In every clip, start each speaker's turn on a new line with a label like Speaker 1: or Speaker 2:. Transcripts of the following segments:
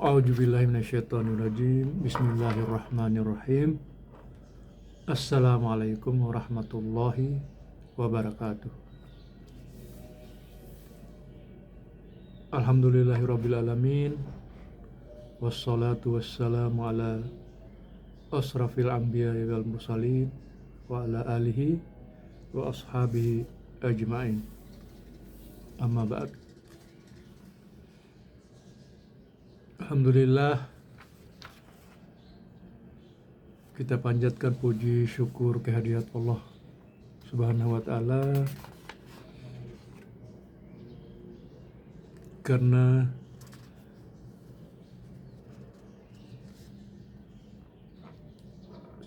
Speaker 1: A'udzubillahi minasyaitonirrajim. Bismillahirrahmanirrahim. Assalamualaikum warahmatullahi wabarakatuh. Alhamdulillahirabbil alamin. Wassalatu wassalamu ala asrafil anbiya'i wal mursalin wa ala alihi wa ashabihi ajma'in. Amma ba'd. Alhamdulillah, kita panjatkan puji syukur kehadirat Allah Subhanahu wa ta'ala karena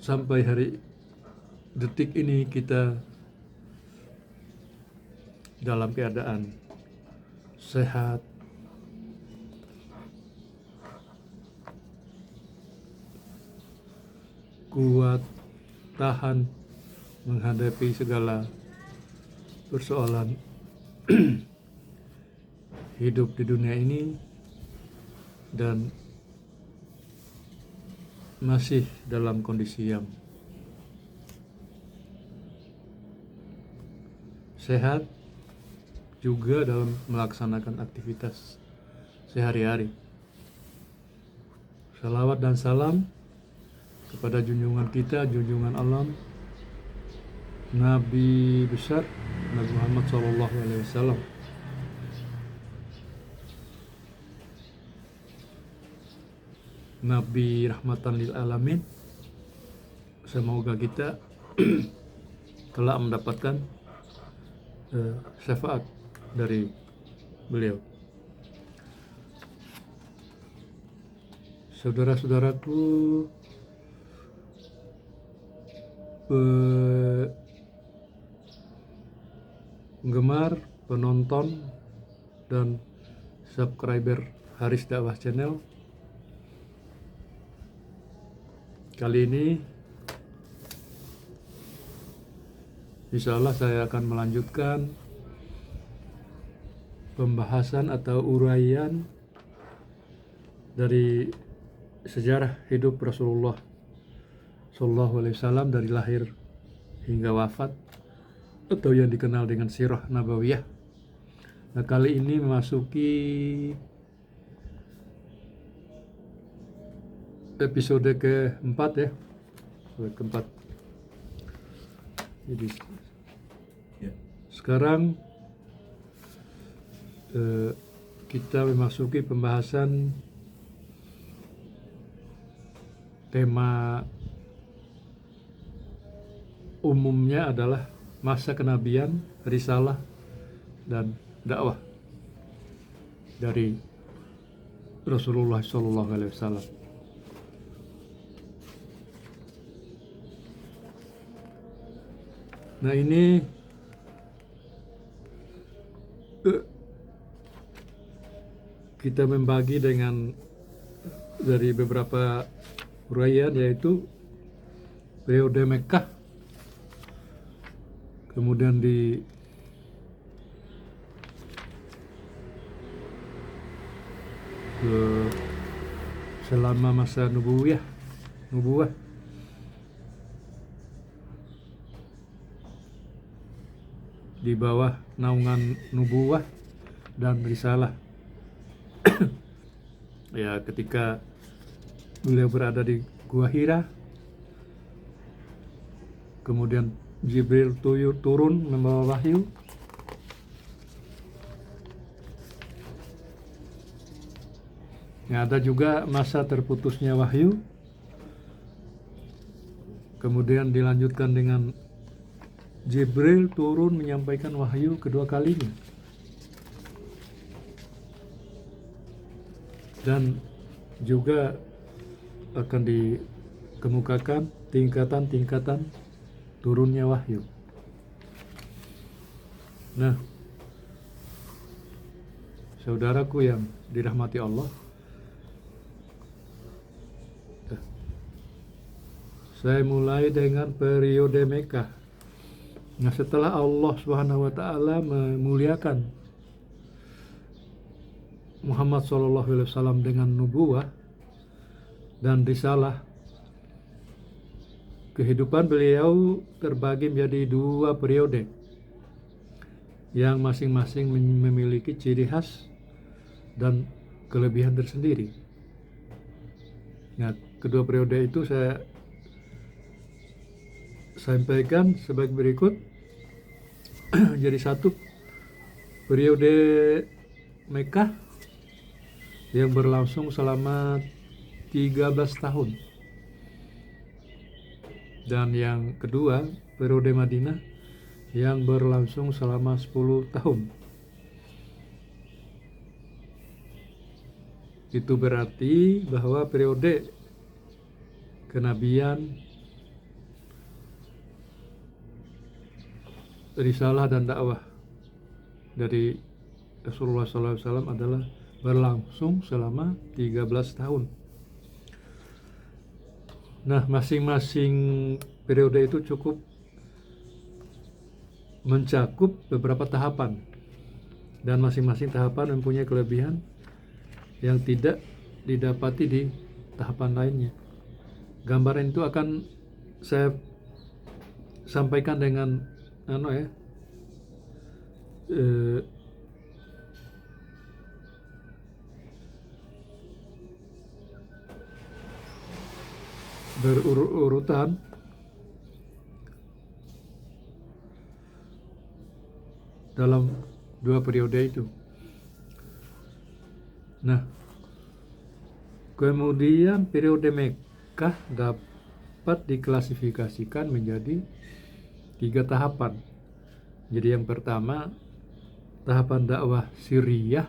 Speaker 1: sampai hari detik ini kita dalam keadaan sehat, kuat, tahan menghadapi segala persoalan hidup di dunia ini, dan masih dalam kondisi yang sehat juga dalam melaksanakan aktivitas sehari-hari. Salawat dan salam kepada junjungan kita, junjungan alam, Nabi besar Nabi Muhammad SAW, Nabi rahmatan lil alamin. Semoga kita telah mendapatkan syafaat dari beliau. Saudara-saudaraku, penggemar, penonton, dan subscriber Haris Dakwah Channel, kali ini insya Allah saya akan melanjutkan pembahasan atau uraian dari sejarah hidup Rasulullah Sallallahu Alaihi Wasallam dari lahir hingga wafat, atau yang dikenal dengan Sirah Nabawiyah. Nah, kali ini memasuki episode keempat ya, keempat. Jadi sekarang kita memasuki pembahasan tema umumnya adalah masa kenabian, risalah, dan dakwah dari Rasulullah SAW. Nah, ini kita membagi dengan dari beberapa uraian, yaitu periode Mekkah, kemudian di selama masa nubuwah di bawah naungan nubuwah dan risalah. Ya, ketika beliau berada di Gua Hira, kemudian Jibril turun membawa wahyu. Ada juga masa terputusnya wahyu, kemudian dilanjutkan dengan Jibril turun menyampaikan wahyu kedua kalinya, dan juga akan dikemukakan tingkatan-tingkatan turunnya wahyu. Nah, saudaraku yang dirahmati Allah, saya mulai dengan periode Mekkah. Nah, setelah Allah Subhanahu wa ta'ala memuliakan Muhammad SAW dengan nubuwah dan risalah, kehidupan beliau terbagi menjadi 2 periode yang masing-masing memiliki ciri khas dan kelebihan tersendiri. Nah, kedua periode itu saya sampaikan sebagai berikut. Jadi 1, periode Mekkah yang berlangsung selama 13 tahun. Dan yang kedua, periode Madinah yang berlangsung selama 10 tahun. Itu berarti bahwa periode kenabian, risalah dan dakwah dari Rasulullah SAW adalah berlangsung selama 13 tahun. Nah, masing-masing periode itu cukup mencakup beberapa tahapan, dan masing-masing tahapan mempunyai kelebihan yang tidak didapati di tahapan lainnya. Gambaran itu akan saya sampaikan dengan berurutan dalam 2 periode itu. Nah, kemudian periode Mekkah dapat diklasifikasikan menjadi 3 tahapan. Jadi yang pertama, tahapan dakwah sirriyah.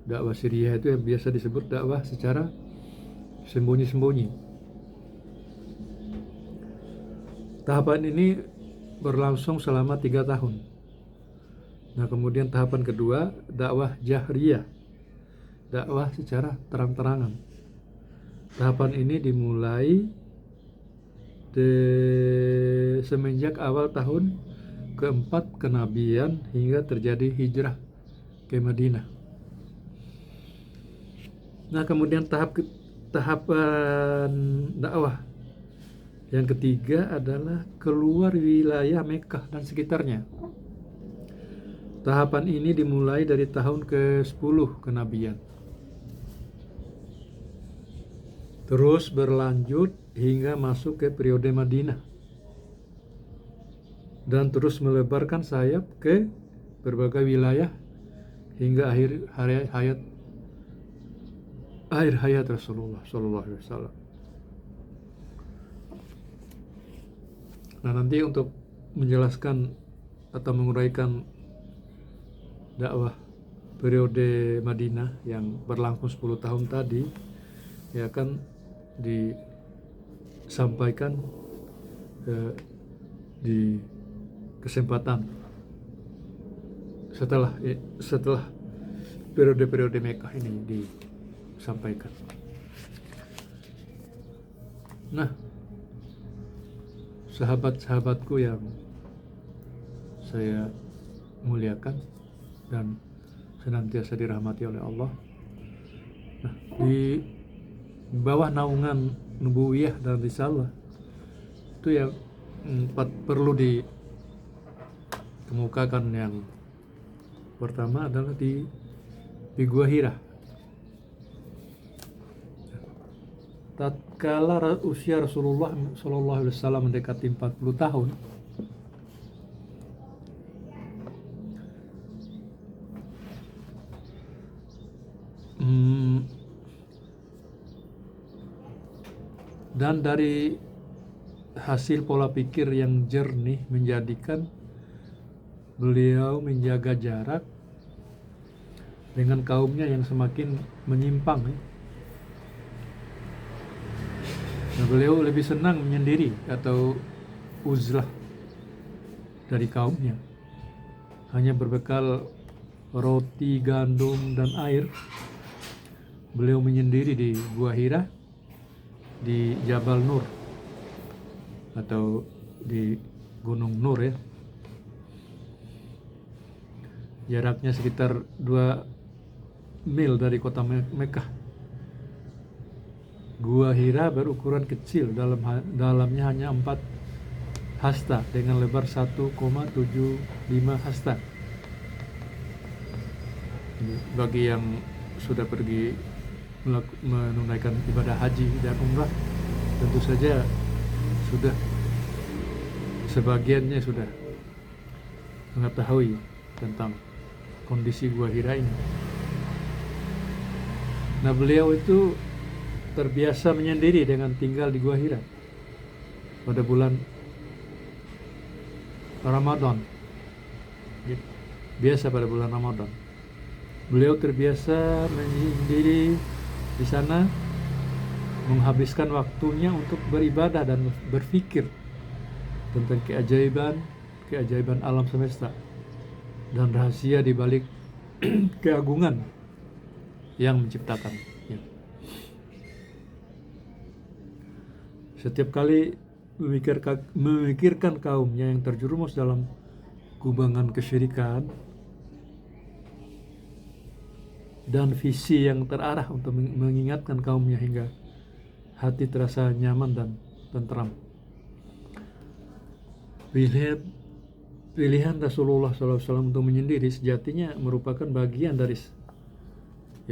Speaker 1: Dakwah sirriyah itu yang biasa disebut dakwah secara sembunyi-sembunyi. Tahapan ini berlangsung selama 3 tahun. Nah, kemudian tahapan kedua, dakwah jahriyah, dakwah secara terang-terangan. Tahapan ini dimulai semenjak awal tahun keempat kenabian hingga terjadi hijrah ke Madinah. Nah, kemudian tahapan dakwah yang ketiga adalah keluar wilayah Mekkah dan sekitarnya. Tahapan ini dimulai dari tahun ke-10 kenabian, terus berlanjut hingga masuk ke periode Madinah, dan terus melebarkan sayap ke berbagai wilayah hingga akhir hayat Rasulullah SAW. Nah, nanti untuk menjelaskan atau menguraikan dakwah periode Madinah yang berlangsung 10 tahun tadi, ya akan disampaikan di kesempatan setelah periode-periode Mekkah ini disampaikan. Nah, sahabat-sahabatku yang saya muliakan dan senantiasa dirahmati oleh Allah. Nah, di bawah naungan nubuwiyah dan risalah itu yang 4 perlu dikemukakan. Yang pertama adalah di Gua Hira. Tatkala usia Rasulullah SAW mendekati 40 tahun, dan dari hasil pola pikir yang jernih menjadikan beliau menjaga jarak dengan kaumnya yang semakin menyimpang. Nah, beliau lebih senang menyendiri atau uzlah dari kaumnya. Hanya berbekal roti, gandum, dan air, beliau menyendiri di Gua Hira di Jabal Nur atau di Gunung Nur, ya. Jaraknya sekitar 2 mil dari kota Mekah. Gua Hira berukuran kecil, dalamnya hanya 4 hasta dengan lebar 1,75 hasta. Bagi yang sudah pergi menunaikan ibadah haji dan umrah, tentu saja sebagiannya sudah mengetahui tentang kondisi Gua Hira ini. Nah, beliau itu terbiasa menyendiri dengan tinggal di Gua Hira pada bulan Ramadan. Biasa pada bulan Ramadan, beliau terbiasa menyendiri di sana, menghabiskan waktunya untuk beribadah dan berpikir tentang keajaiban alam semesta dan rahasia di balik keagungan yang menciptakan. Setiap kali memikirkan kaumnya yang terjerumus dalam kubangan kesyirikan dan visi yang terarah untuk mengingatkan kaumnya hingga hati terasa nyaman dan tentram. Pilihan Rasulullah SAW untuk menyendiri sejatinya merupakan bagian dari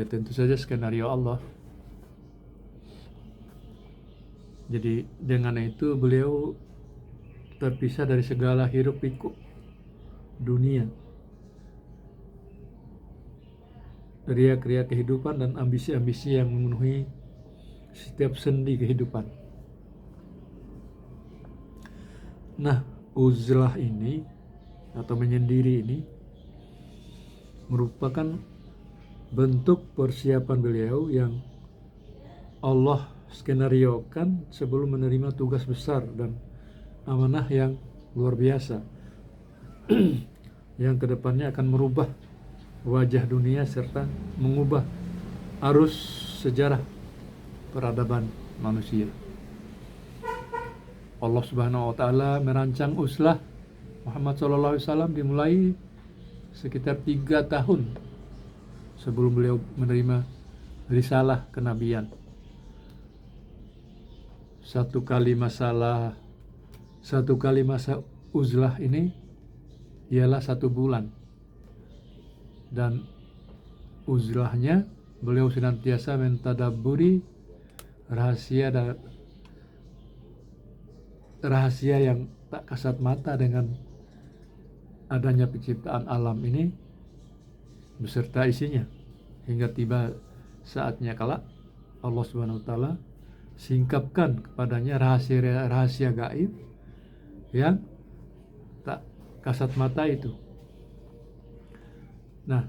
Speaker 1: tentu saja skenario Allah. Jadi dengan itu beliau terpisah dari segala hiruk pikuk dunia, riak-riak kehidupan dan ambisi-ambisi yang memenuhi setiap sendi kehidupan. Nah, uzlah ini atau menyendiri ini merupakan bentuk persiapan beliau yang Allah skenariokan sebelum menerima tugas besar dan amanah yang luar biasa yang kedepannya akan merubah wajah dunia serta mengubah arus sejarah peradaban manusia. Allah Subhanahu wa taala merancang uzlah Muhammad SAW dimulai sekitar 3 tahun sebelum beliau menerima risalah kenabian. Satu kali masa uzlah ini ialah 1 bulan, dan uzlahnya beliau senantiasa mentadabburi rahasia yang tak kasat mata dengan adanya penciptaan alam ini beserta isinya, hingga tiba saatnya kala Allah Subhanahu wa taala singkapkan kepadanya rahasia gaib yang tak kasat mata itu. Nah,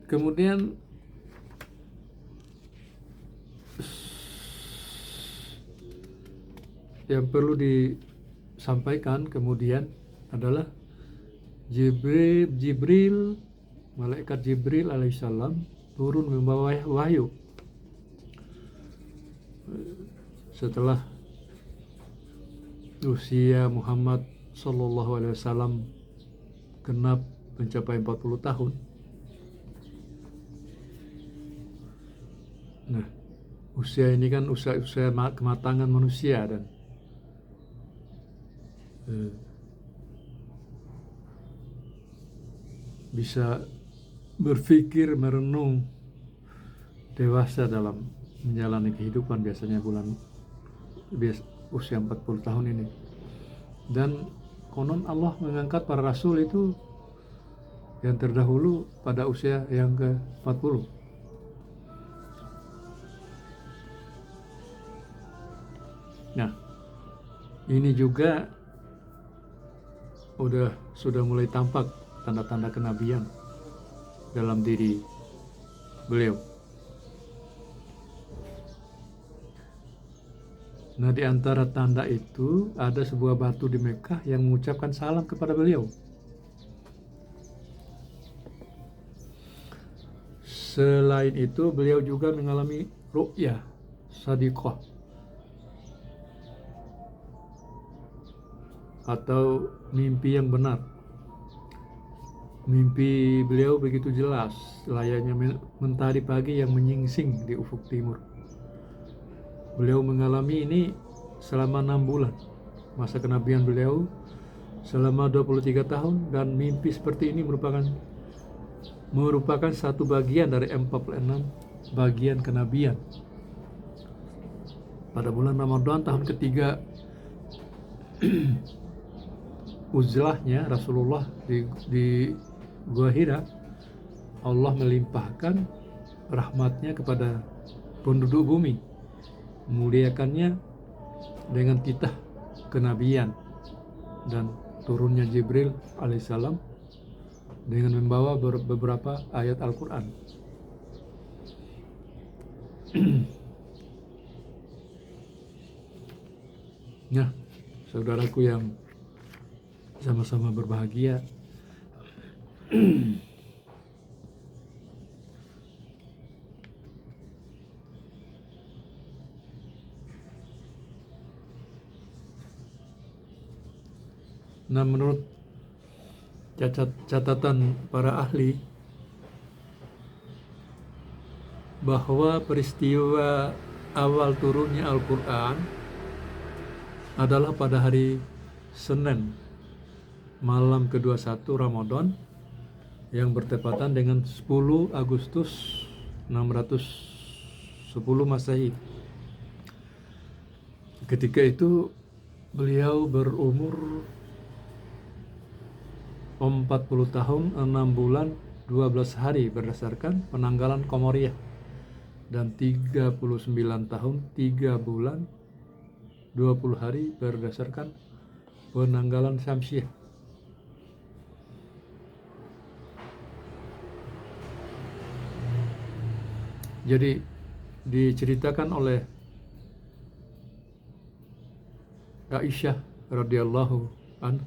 Speaker 1: kemudian yang perlu disampaikan kemudian adalah malaikat Jibril alaihissalam turun membawa wahyu setelah usia Muhammad SAW genap mencapai 40 tahun. Nah, usia ini kan usia kematangan manusia dan bisa berpikir, merenung, dewasa dalam menjalani kehidupan biasanya usia 40 tahun ini. Dan konon Allah mengangkat para rasul itu yang terdahulu pada usia yang ke-40. Nah, ini juga sudah mulai tampak tanda-tanda kenabian dalam diri beliau. Nah, di antara tanda itu ada sebuah batu di Mekah yang mengucapkan salam kepada beliau. Selain itu, beliau juga mengalami ru'yah shadiqah atau mimpi yang benar. Mimpi beliau begitu jelas, layaknya mentari pagi yang menyingsing di ufuk timur. Beliau mengalami ini selama 6 bulan. Masa kenabian beliau selama 23 tahun, dan mimpi seperti ini merupakan satu bagian dari 46 bagian kenabian. Pada bulan Ramadan tahun ketiga uzlahnya Rasulullah di Gua Hira, Allah melimpahkan rahmatnya kepada penduduk bumi, memuliakannya dengan titah kenabian dan turunnya Jibril alaihissalam dengan membawa beberapa ayat Al-Quran. Nah, saudaraku yang sama-sama berbahagia, nah menurut catatan para ahli, bahwa peristiwa awal turunnya Al-Quran adalah pada hari Senin malam ke-21 Ramadan yang bertepatan dengan 10 Agustus 610 Masehi. Ketika itu beliau berumur 40 tahun 6 bulan 12 hari berdasarkan penanggalan Komoriyah, dan 39 tahun 3 bulan 20 hari berdasarkan penanggalan Syamsiah. Jadi diceritakan oleh Aisyah radhiyallahu anha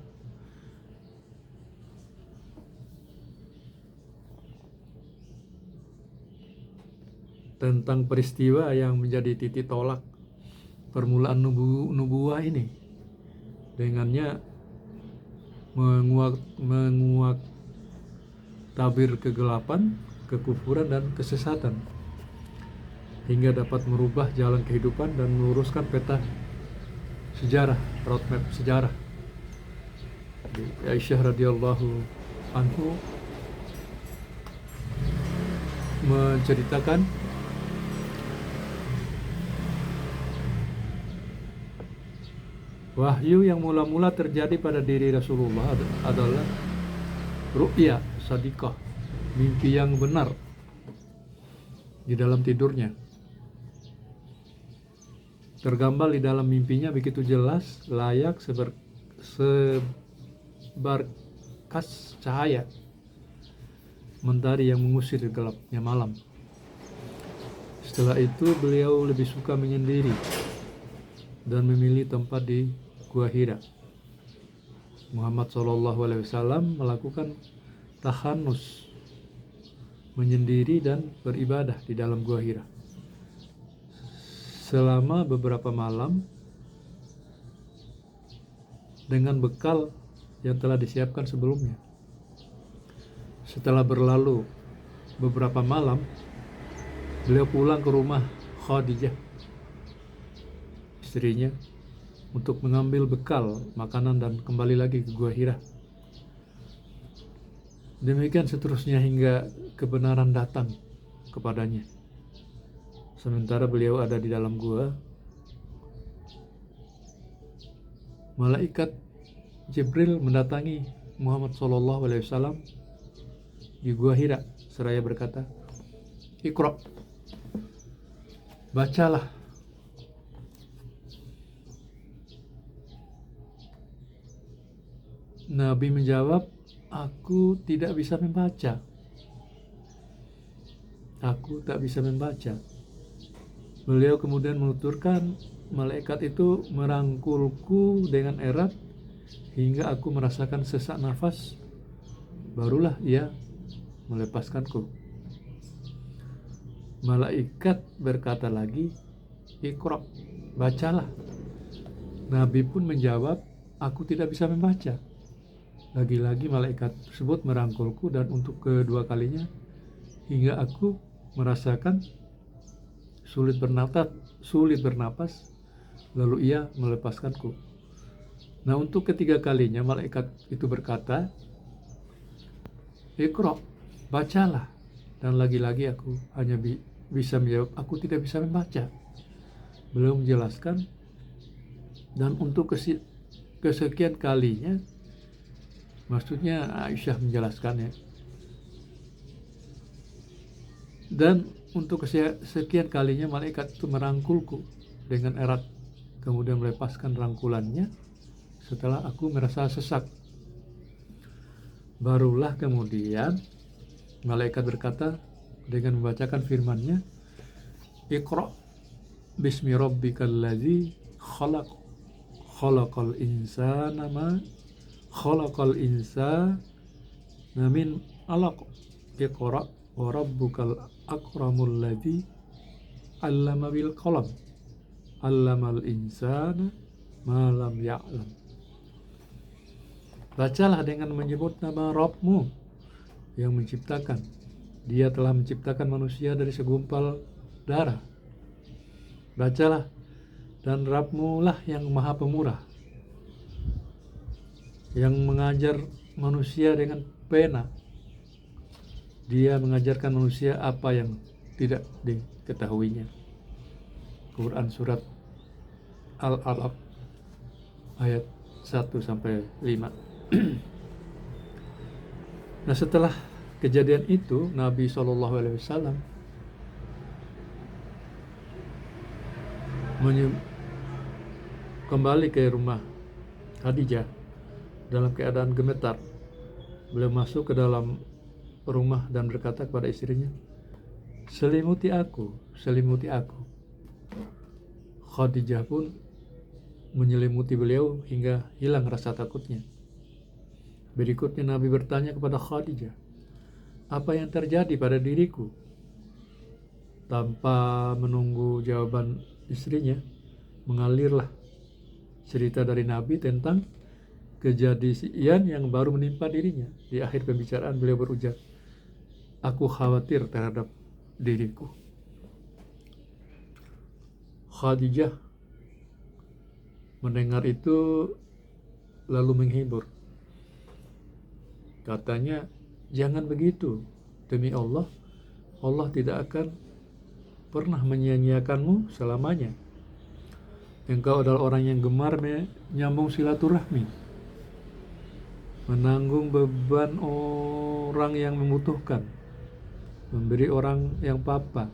Speaker 1: tentang peristiwa yang menjadi titik tolak permulaan nubuwah ini, dengannya menguak tabir kegelapan, kekufuran, dan kesesatan, hingga dapat merubah jalan kehidupan dan meluruskan peta sejarah, roadmap sejarah. Aisyah radhiyallahu anhu menceritakan wahyu yang mula-mula terjadi pada diri Rasulullah adalah ru'ya sadiqah, mimpi yang benar di dalam tidurnya. Tergambar di dalam mimpinya begitu jelas, layak sebarkas cahaya mentari yang mengusir gelapnya malam. Setelah itu beliau lebih suka menyendiri dan memilih tempat di Gua Hira. Muhammad SAW melakukan tahanus, menyendiri dan beribadah di dalam Gua Hira selama beberapa malam dengan bekal yang telah disiapkan sebelumnya. Setelah berlalu beberapa malam, beliau pulang ke rumah Khadijah, istrinya, untuk mengambil bekal makanan dan kembali lagi ke Gua Hira. Demikian seterusnya hingga kebenaran datang kepadanya. Sementara beliau ada di dalam gua, malaikat Jibril mendatangi Muhammad SAW di Gua Hira seraya berkata, "Iqra, bacalah." Nabi menjawab, "Aku tidak bisa membaca. Aku tak bisa membaca." Beliau kemudian menuturkan, malaikat itu merangkulku dengan erat hingga aku merasakan sesak nafas, barulah ia melepaskanku. Malaikat berkata lagi, "Iqra, bacalah." Nabi pun menjawab, "Aku tidak bisa membaca." Lagi-lagi malaikat tersebut merangkulku, dan untuk kedua kalinya hingga aku merasakan sulit bernapas, lalu ia melepaskanku. Nah, untuk ketiga kalinya malaikat itu berkata, "Iqra, bacalah." Dan lagi-lagi aku hanya bisa menjawab, "Aku tidak bisa membaca." Beliau menjelaskan, dan untuk kesekian kalinya, maksudnya Aisyah menjelaskannya, dan untuk kesekian kalinya malaikat itu merangkulku dengan erat, kemudian melepaskan rangkulannya setelah aku merasa sesak. Barulah kemudian malaikat berkata dengan membacakan firman-Nya, "Iqra bismi rabbikal ladzi khalaq, khalaqal insana min 'alaq, Iqra wa rabbukal akramul ladzi 'allama bil qalam, 'allamal insana ma lam ya'lam." Bacalah dengan menyebut nama Rabbmu yang menciptakan. Dia telah menciptakan manusia dari segumpal darah. Bacalah, dan Rabbmu lah yang maha pemurah, yang mengajar manusia dengan pena. Dia mengajarkan manusia apa yang tidak diketahuinya. Quran surat Al-Alaq ayat 1-5. Nah, setelah kejadian itu Nabi SAW kembali ke rumah Khadijah dalam keadaan gemetar. Beliau masuk ke dalam rumah dan berkata kepada istrinya, selimuti aku." Khadijah pun menyelimuti beliau hingga hilang rasa takutnya. Berikutnya Nabi bertanya kepada Khadijah, "Apa yang terjadi pada diriku?" Tanpa menunggu jawaban istrinya, mengalirlah cerita dari Nabi tentang kejadian yang baru menimpa dirinya. Di akhir pembicaraan beliau berujar, "Aku khawatir terhadap diriku." Khadijah mendengar itu lalu menghibur. Katanya, "Jangan begitu. Demi Allah, Allah tidak akan pernah menyia-nyiakanmu selamanya. Engkau adalah orang yang gemar menyambung silaturahmi, menanggung beban orang yang membutuhkan, memberi orang yang papa,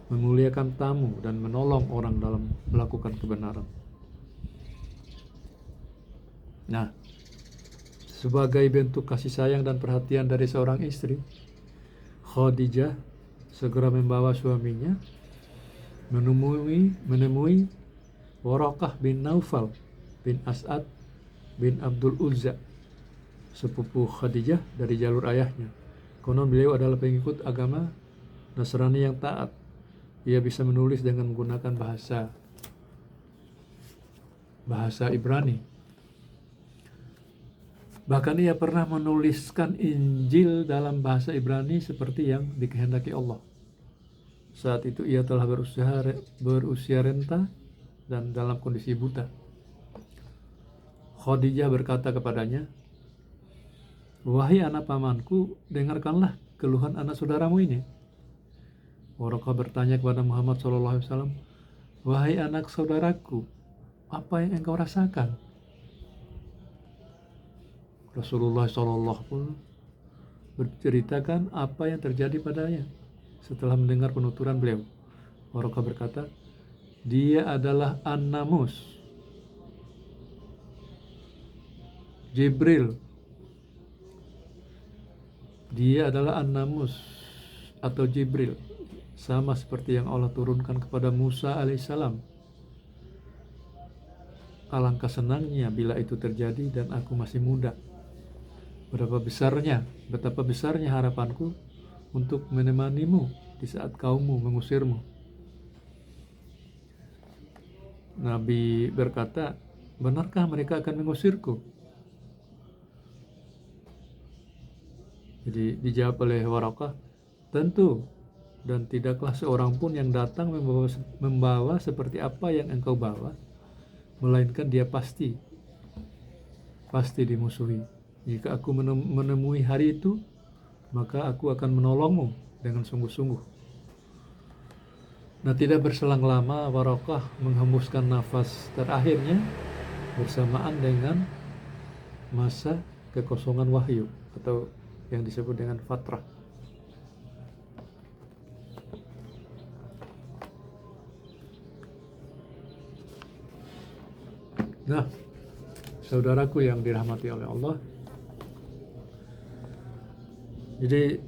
Speaker 1: memuliakan tamu, dan menolong orang dalam melakukan kebenaran." Nah, sebagai bentuk kasih sayang dan perhatian dari seorang istri, Khadijah segera membawa suaminya menemui Waraqah bin Naufal bin As'ad bin Abdul Uzza, sepupu Khadijah dari jalur ayahnya. Konon beliau adalah pengikut agama Nasrani yang taat. Ia bisa menulis dengan menggunakan bahasa Ibrani. Bahkan ia pernah menuliskan Injil dalam bahasa Ibrani seperti yang dikehendaki Allah. Saat itu ia telah berusia renta dan dalam kondisi buta. Khadijah berkata kepadanya, "Wahai anak pamanku, dengarkanlah keluhan anak saudaramu ini." Waraqah bertanya kepada Muhammad SAW, "Wahai anak saudaraku, apa yang engkau rasakan?" Rasulullah SAW pun berceritakan apa yang terjadi padanya setelah mendengar penuturan beliau. Waraqah berkata, "Dia adalah An-Namus, Jibril. Dia adalah An-Namus atau Jibril, sama seperti yang Allah turunkan kepada Musa alaihissalam. Alangkah senangnya bila itu terjadi dan aku masih muda. Betapa besarnya harapanku untuk menemanimu di saat kaummu mengusirmu." Nabi berkata, "Benarkah mereka akan mengusirku?" Jadi dijawab oleh Waraqah, tentu, dan tidaklah seorang pun yang datang membawa seperti apa yang engkau bawa, melainkan dia pasti dimusuhi. Jika aku menemui hari itu, maka aku akan menolongmu dengan sungguh-sungguh. Nah, tidak berselang lama Waraqah menghembuskan nafas terakhirnya bersamaan dengan masa kekosongan wahyu atau yang disebut dengan fatrah. Nah, saudaraku yang dirahmati oleh Allah, jadi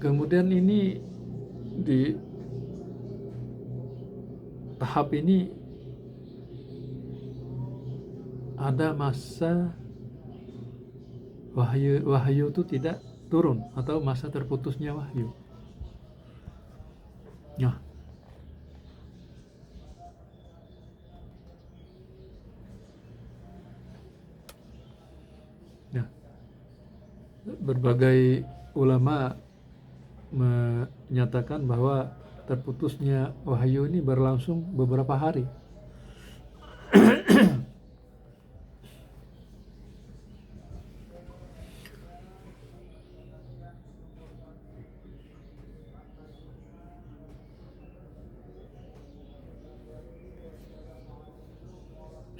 Speaker 1: kemudian ini di tahap ini ada masa wahyu itu tidak turun atau masa terputusnya wahyu. Nah, berbagai ulama menyatakan bahwa terputusnya wahyu ini berlangsung beberapa hari.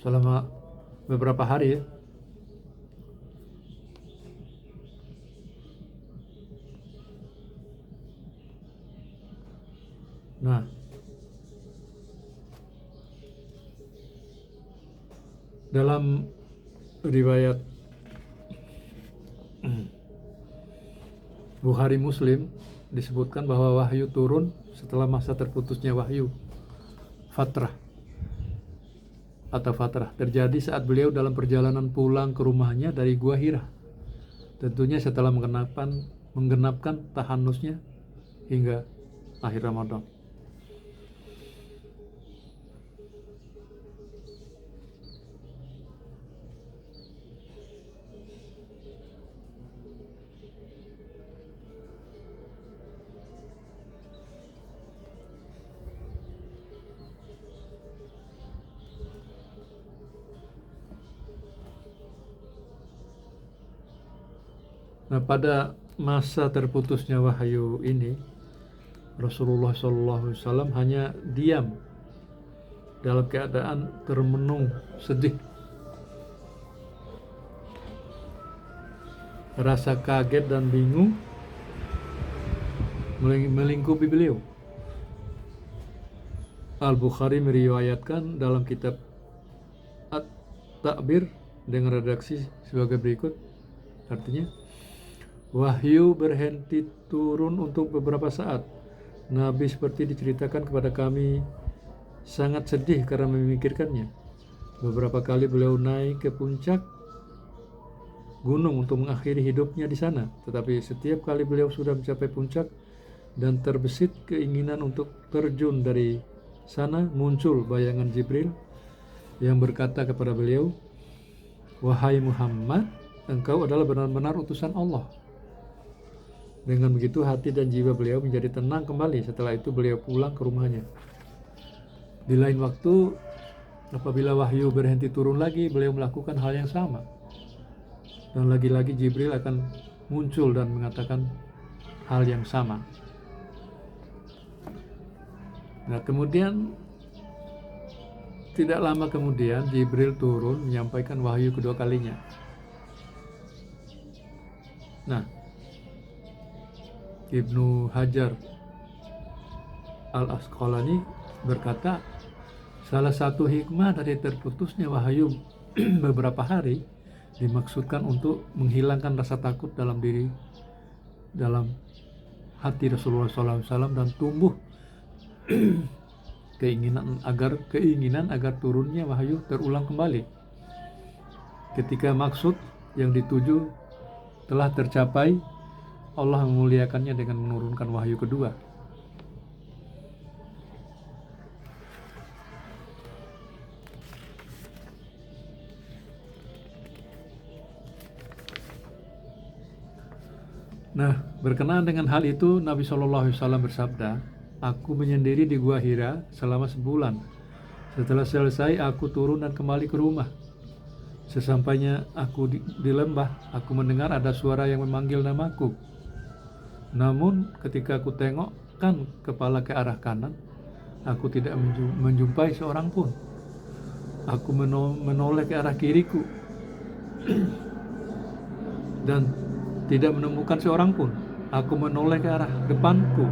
Speaker 1: Selama beberapa hari ya. Nah, dalam riwayat Bukhari Muslim disebutkan bahwa wahyu turun setelah masa terputusnya wahyu fatrah terjadi saat beliau dalam perjalanan pulang ke rumahnya dari Gua Hira, tentunya setelah menggenapkan tahanusnya hingga akhir Ramadan. Nah, pada masa terputusnya wahyu ini, Rasulullah SAW hanya diam dalam keadaan termenung sedih. Rasa kaget dan bingung melingkupi beliau. Al-Bukhari meriwayatkan dalam kitab At-Ta'bir dengan redaksi sebagai berikut. Artinya, wahyu berhenti turun untuk beberapa saat. Nabi seperti diceritakan kepada kami sangat sedih karena memikirkannya. Beberapa kali beliau naik ke puncak gunung untuk mengakhiri hidupnya di sana. Tetapi setiap kali beliau sudah mencapai puncak dan terbesit keinginan untuk terjun dari sana, muncul bayangan Jibril yang berkata kepada beliau, "Wahai Muhammad, engkau adalah benar-benar utusan Allah." Dengan begitu hati dan jiwa beliau menjadi tenang kembali. Setelah itu beliau pulang ke rumahnya. Di lain waktu, apabila wahyu berhenti turun lagi, beliau melakukan hal yang sama. Dan lagi-lagi Jibril akan muncul dan mengatakan hal yang sama. Nah, kemudian tidak lama kemudian Jibril turun menyampaikan wahyu kedua kalinya. Nah, Ibnu Hajar Al-Asqalani berkata, salah satu hikmah dari terputusnya wahyu beberapa hari dimaksudkan untuk menghilangkan rasa takut dalam hati Rasulullah SAW dan tumbuh keinginan agar turunnya wahyu terulang kembali. Ketika maksud yang dituju telah tercapai, Allah memuliakannya dengan menurunkan wahyu kedua. Nah, berkenaan dengan hal itu Nabi SAW bersabda, aku menyendiri di Gua Hira selama sebulan. Setelah selesai aku turun dan kembali ke rumah. Sesampainya aku di lembah, aku mendengar ada suara yang memanggil namaku. Namun ketika aku tengokkan kepala ke arah kanan, aku tidak menjumpai seorang pun. Aku menoleh ke arah kiriku dan tidak menemukan seorang pun. Aku menoleh ke arah depanku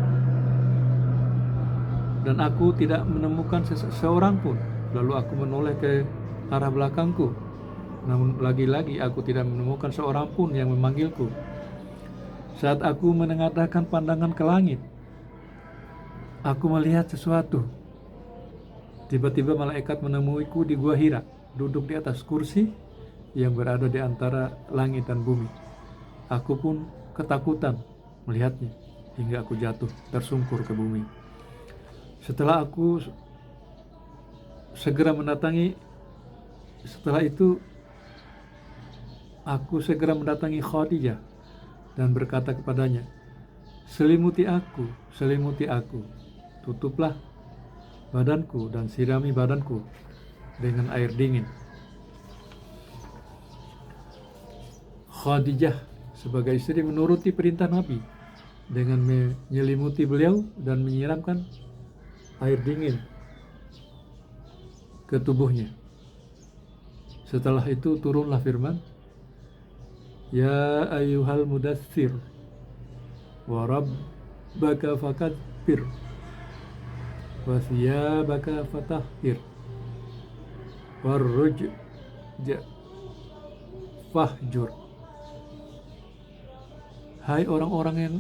Speaker 1: dan aku tidak menemukan seorang pun. Lalu aku menoleh ke arah belakangku, namun lagi-lagi aku tidak menemukan seorang pun yang memanggilku. Saat aku menengadahkan pandangan ke langit, aku melihat sesuatu. Tiba-tiba malaikat menemuiku di Gua Hira, duduk di atas kursi yang berada di antara langit dan bumi. Aku pun ketakutan melihatnya hingga aku jatuh tersungkur ke bumi. Setelah itu aku segera mendatangi Khadijah dan berkata kepadanya, selimuti aku, tutuplah badanku dan sirami badanku dengan air dingin. Khadijah sebagai istri menuruti perintah Nabi dengan menyelimuti beliau dan menyiramkan air dingin ke tubuhnya. Setelah itu turunlah firman, ya ayyuhal mudaththir wa rabbaka fakabbir wa thiyabaka fatahhir warrujja fahjur. Hai orang-orang yang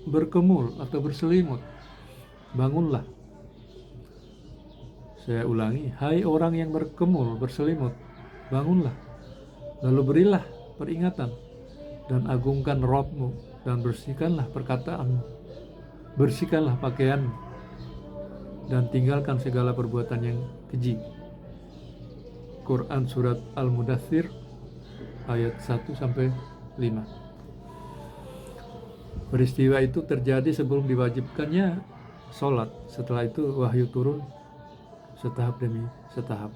Speaker 1: berkemul atau berselimut, bangunlah. Saya ulangi, hai orang yang berkemul, berselimut, bangunlah. Lalu berilah peringatan dan agungkan Rabbmu dan bersihkanlah perkataanmu, bersihkanlah pakaianmu dan tinggalkan segala perbuatan yang keji. Quran Surat Al-Mudaththir ayat 1-5. Peristiwa itu terjadi sebelum diwajibkannya sholat. Setelah itu wahyu turun setahap demi setahap.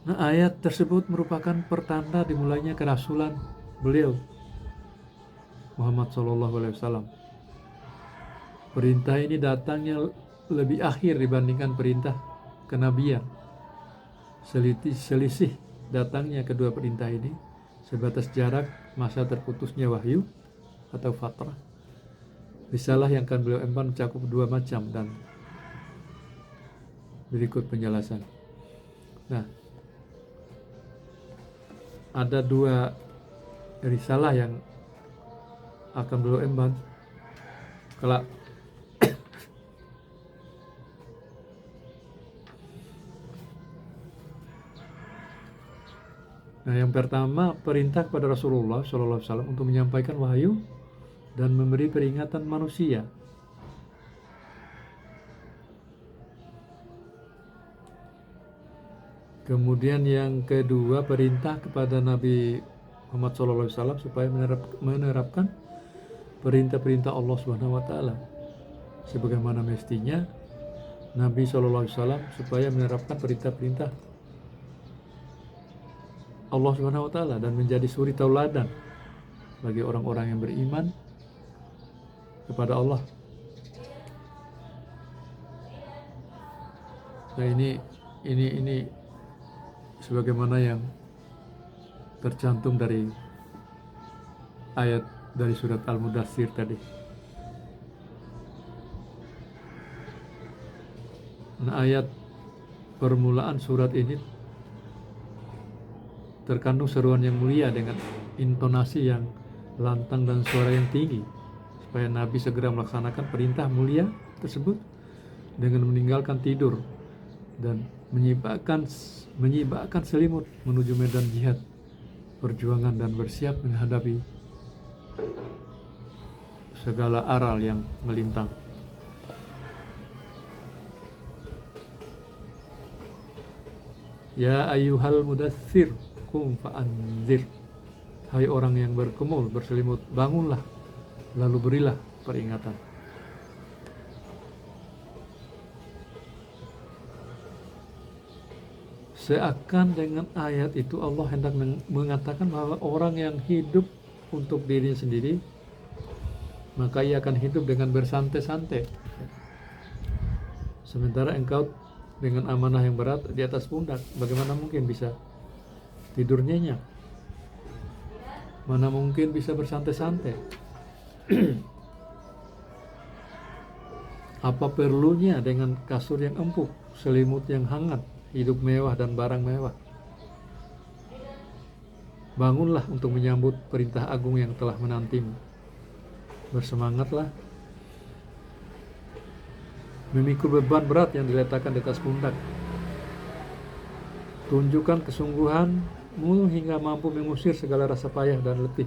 Speaker 1: Nah, ayat tersebut merupakan pertanda dimulainya kerasulan beliau Muhammad SAW. Perintah ini datangnya lebih akhir dibandingkan perintah kenabian. Selisih datangnya kedua perintah ini sebatas jarak masa terputusnya wahyu atau fatrah. Risalah yang akan beliau emban mencakup dua macam dan berikut penjelasan. Nah, ada dua risalah yang akan beliau emban kelak. Nah, yang pertama perintah kepada Rasulullah SAW untuk menyampaikan wahyu dan memberi peringatan manusia. Kemudian yang kedua perintah kepada Nabi Muhammad SAW supaya menerapkan perintah-perintah Allah SWT sebagaimana mestinya Nabi SAW supaya menerapkan perintah-perintah Allah SWT dan menjadi suri tauladan bagi orang-orang yang beriman kepada Allah. Nah, ini sebagaimana yang tercantum dari ayat dari surat Al-Mudaththir tadi. Nah, ayat permulaan surat ini terkandung seruan yang mulia dengan intonasi yang lantang dan suara yang tinggi supaya Nabi segera melaksanakan perintah mulia tersebut dengan meninggalkan tidur dan menyibakkan selimut menuju medan jihad perjuangan dan bersiap menghadapi segala aral yang melintang. Ya ayyuhal mudaththir qum fa'anzir. Hai orang yang berkemul, berselimut, bangunlah, lalu berilah peringatan. Seakan dengan ayat itu Allah hendak mengatakan bahwa orang yang hidup untuk dirinya sendiri, maka ia akan hidup dengan bersantai-santai. Sementara engkau dengan amanah yang berat di atas pundak, bagaimana mungkin bisa tidur nyenyak? Mana mungkin bisa bersantai-santai? Apa perlunya dengan kasur yang empuk, selimut yang hangat, hidup mewah dan barang mewah? Bangunlah untuk menyambut perintah agung yang telah menantimu. Bersemangatlah memikul beban berat yang diletakkan di atas pundak. Tunjukkan kesungguhanmu hingga mampu mengusir segala rasa payah dan letih.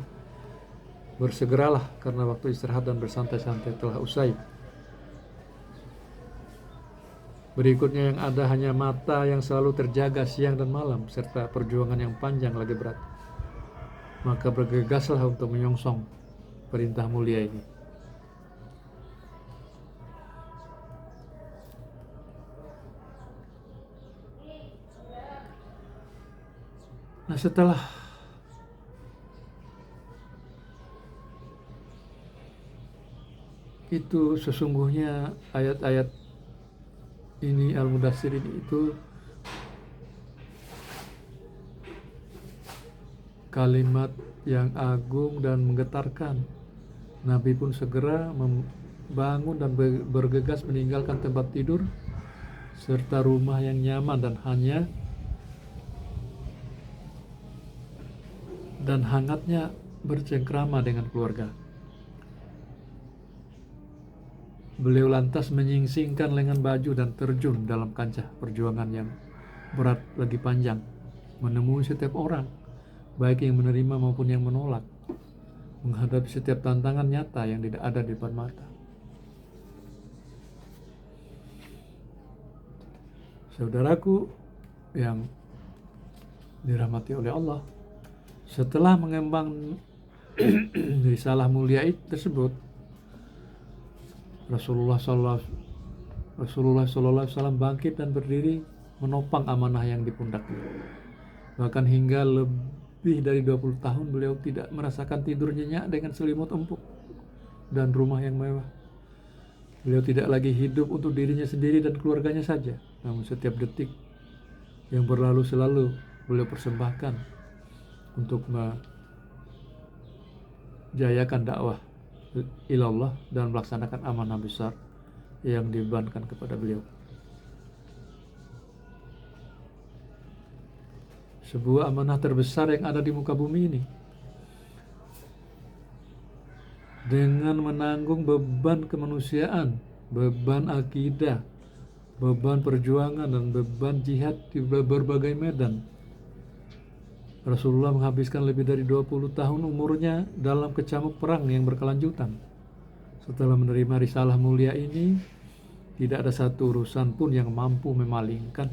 Speaker 1: Bersegeralah karena waktu istirahat dan bersantai-santai telah usai. Berikutnya yang ada hanya mata yang selalu terjaga siang dan malam, serta perjuangan yang panjang lagi berat. Maka bergegaslah untuk menyongsong perintah mulia ini. Nah, setelah itu sesungguhnya ayat-ayat ini Al-Mudaththir ini itu kalimat yang agung dan menggetarkan. Nabi pun segera membangun dan bergegas meninggalkan tempat tidur serta rumah yang nyaman dan hangatnya bercengkrama dengan keluarga. Beliau lantas menyingsingkan lengan baju dan terjun dalam kancah perjuangan yang berat lagi panjang, menemui setiap orang, baik yang menerima maupun yang menolak, menghadapi setiap tantangan nyata yang tidak ada di depan mata. Saudaraku yang dirahmati oleh Allah, setelah mengemban risalah mulia tersebut, Rasulullah SAW bangkit dan berdiri menopang amanah yang dipundaknya. Bahkan hingga lebih dari 20 tahun beliau tidak merasakan tidur nyenyak dengan selimut empuk dan rumah yang mewah. Beliau tidak lagi hidup untuk dirinya sendiri dan keluarganya saja, namun setiap detik yang berlalu selalu beliau persembahkan untuk menjayakan dakwah ilallah dan melaksanakan amanah besar yang dibebankan kepada beliau. Sebuah amanah terbesar yang ada di muka bumi ini, dengan menanggung beban kemanusiaan, beban akidah, beban perjuangan, dan beban jihad di berbagai medan. Rasulullah menghabiskan lebih dari 20 tahun umurnya dalam kecamuk perang yang berkelanjutan. Setelah menerima risalah mulia ini, tidak ada satu urusan pun yang mampu memalingkan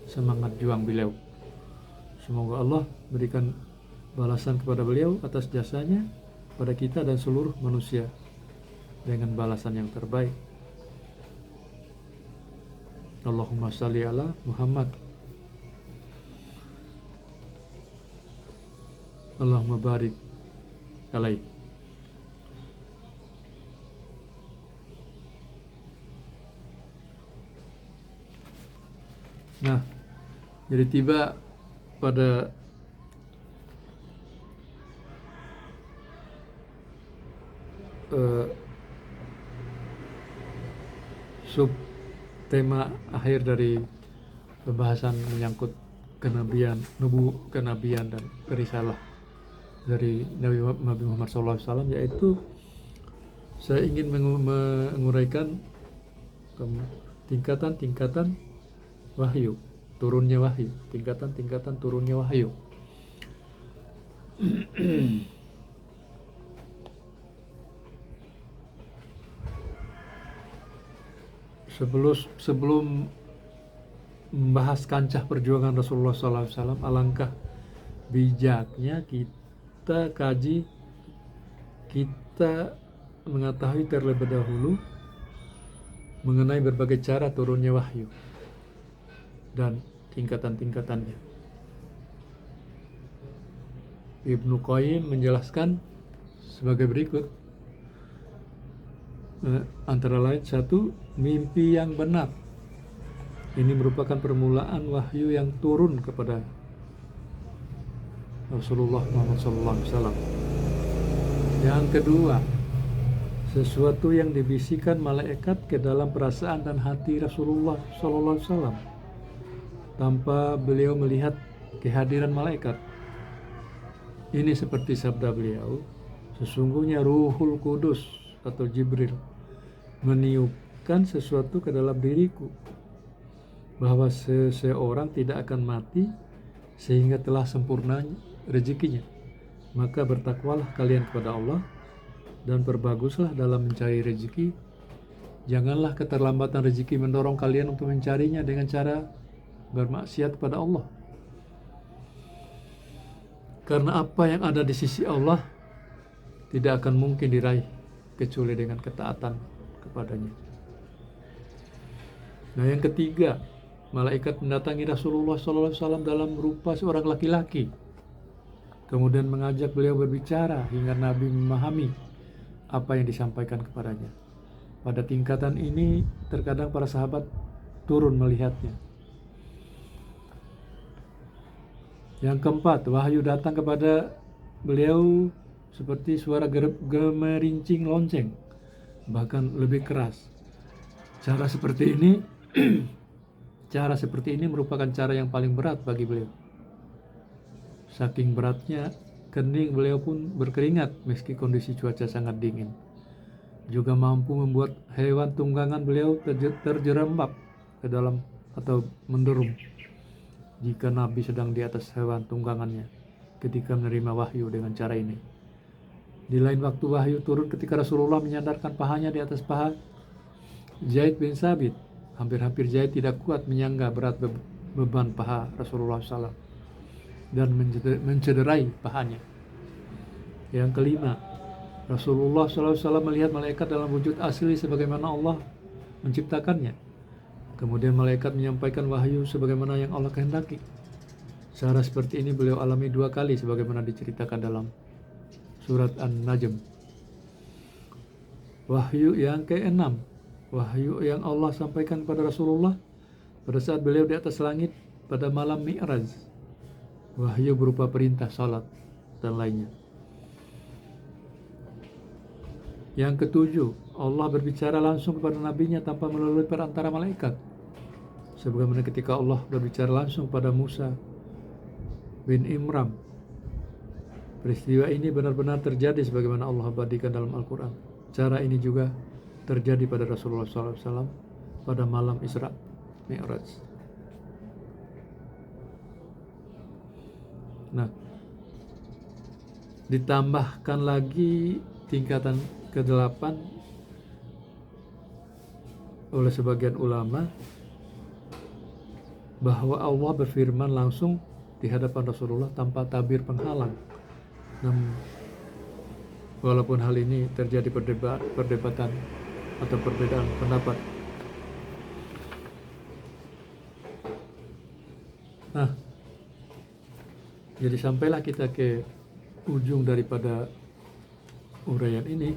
Speaker 1: semangat juang beliau. Semoga Allah berikan balasan kepada beliau atas jasanya pada kita dan seluruh manusia dengan balasan yang terbaik. Allahumma shalli ala Muhammad. Allahumma barik alaih. Nah, jadi tiba pada sub tema akhir dari pembahasan menyangkut kenabian dan risalah dari Nabi Muhammad SAW, yaitu saya ingin menguraikan tingkatan-tingkatan wahyu, turunnya wahyu, tingkatan-tingkatan turunnya wahyu. Sebelum membahas kancah perjuangan Rasulullah SAW, alangkah bijaknya kita kita kaji, kita mengetahui terlebih dahulu mengenai berbagai cara turunnya wahyu dan tingkatan-tingkatannya. Ibnu Qayyim menjelaskan sebagai berikut. Antara lain, satu, mimpi yang benar. Ini merupakan permulaan wahyu yang turun kepada Rasulullah Muhammad SAW. Yang kedua, sesuatu yang dibisikkan malaikat ke dalam perasaan dan hati Rasulullah SAW tanpa beliau melihat kehadiran malaikat. Ini seperti sabda beliau, sesungguhnya Ruhul Kudus atau Jibril meniupkan sesuatu ke dalam diriku, bahwa seseorang tidak akan mati sehingga telah sempurna rezekinya. Maka bertakwalah kalian kepada Allah dan perbaguslah dalam mencari rezeki. Janganlah keterlambatan rezeki mendorong kalian untuk mencarinya dengan cara bermaksiat kepada Allah. Karena apa yang ada di sisi Allah tidak akan mungkin diraih kecuali dengan ketaatan kepadanya. Nah, yang ketiga, malaikat mendatangi Rasulullah SAW dalam rupa seorang laki-laki, kemudian mengajak beliau berbicara hingga Nabi memahami apa yang disampaikan kepadanya. Pada tingkatan ini terkadang para sahabat turun melihatnya. Yang keempat, wahyu datang kepada beliau seperti suara gemerincing lonceng, bahkan lebih keras. Cara seperti ini merupakan cara yang paling berat bagi beliau. Saking beratnya, kening beliau pun berkeringat meski kondisi cuaca sangat dingin. Juga mampu membuat hewan tunggangan beliau terjerembab ke dalam atau menderum jika Nabi sedang di atas hewan tunggangannya ketika menerima wahyu dengan cara ini. Di lain waktu wahyu turun ketika Rasulullah menyandarkan pahanya di atas paha Zaid bin Sabit. Hampir-hampir Zaid tidak kuat menyangga berat beban paha Rasulullah SAW dan mencederai pahanya. Yang kelima, Rasulullah SAW melihat malaikat dalam wujud asli sebagaimana Allah menciptakannya. Kemudian malaikat menyampaikan wahyu sebagaimana yang Allah kehendaki. Cara seperti ini beliau alami 2 kali sebagaimana diceritakan dalam surat An-Najm. Wahyu yang ke-6, wahyu yang Allah sampaikan kepada Rasulullah pada saat beliau di atas langit pada malam Mi'raj. Wahyu berupa perintah salat dan lainnya. Yang ke-7, Allah berbicara langsung kepada nabinya tanpa melalui perantara malaikat. Sebagaimana ketika Allah berbicara langsung pada Musa bin Imran. Peristiwa ini benar-benar terjadi sebagaimana Allah abadikan dalam Al-Quran. Cara ini juga terjadi pada Rasulullah SAW pada malam Isra Mi'raj. Nah, ditambahkan lagi tingkatan ke-8 oleh sebagian ulama bahwa Allah berfirman langsung di hadapan Rasulullah tanpa tabir penghalang. Namun, walaupun hal ini terjadi perdebatan atau perbedaan pendapat. Nah, jadi sampailah kita ke ujung daripada uraian ini.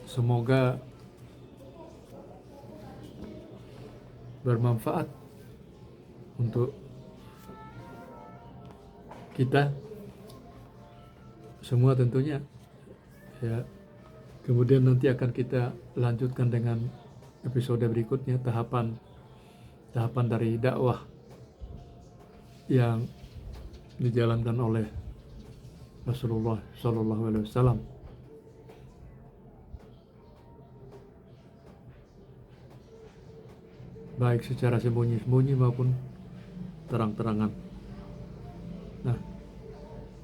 Speaker 1: Semoga bermanfaat untuk kita semua tentunya ya. Kemudian nanti akan kita lanjutkan dengan episode berikutnya, tahapan dari dakwah yang dijalankan oleh Rasulullah SAW. Baik secara sembunyi-sembunyi maupun terang-terangan. Nah,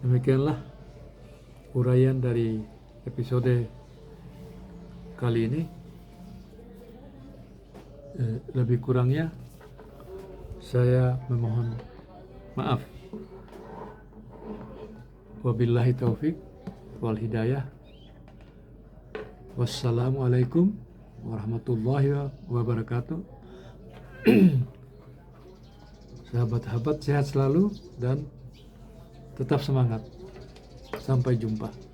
Speaker 1: demikianlah uraian dari episode kali ini. Lebih kurangnya Saya memohon maaf. Wabillahi taufik wal hidayah. Wassalamualaikum warahmatullahi wabarakatuh. Sahabat-sahabat sehat selalu dan tetap semangat. Sampai jumpa.